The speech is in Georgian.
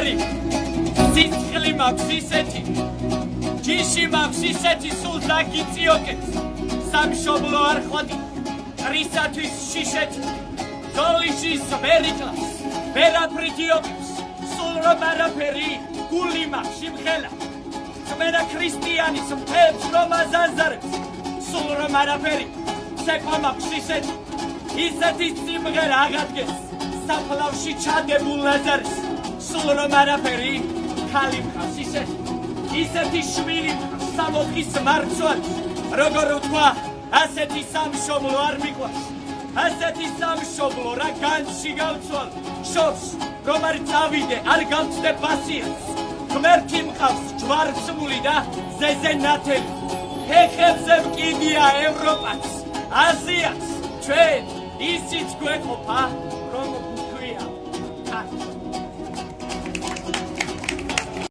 არაფერი სიცხლი მაქვს ისეთი ჯიში მაქვს ისეთი სულ დაგიწიოკებს სამშობლო არ ხვდი რისათვის შიშეთი ზოლიშის ვერიკლას ვერაფრით იოკებს სულ რომ არაფერი გული მაქვს სიმხელა წმენა ქრისტიანის მთებს რომ აზანზარებს სულ რომ არაფერი ცეკვა მაქვს ისეთი სიმღერა აღადგეს საფლავში ჩადებულ ლაზარეს სულ რომ არაფერი ქალი მყავს ისეთი შვილი მყავს სამოთხის მარცვალი როგორ ვთქვა ასეთი სამშობლო არ მიყვარს ასეთი სამშობლო რა განში გავცვალ შობს რომ არ წავიდე არ გავწდე პასიენს ღმერთი მყავს ჯვარცმული და ზეზე ნათელი ფეხებზე მკიდია ევროპაც აზიაც ჩვენ ისიც გვეყოფა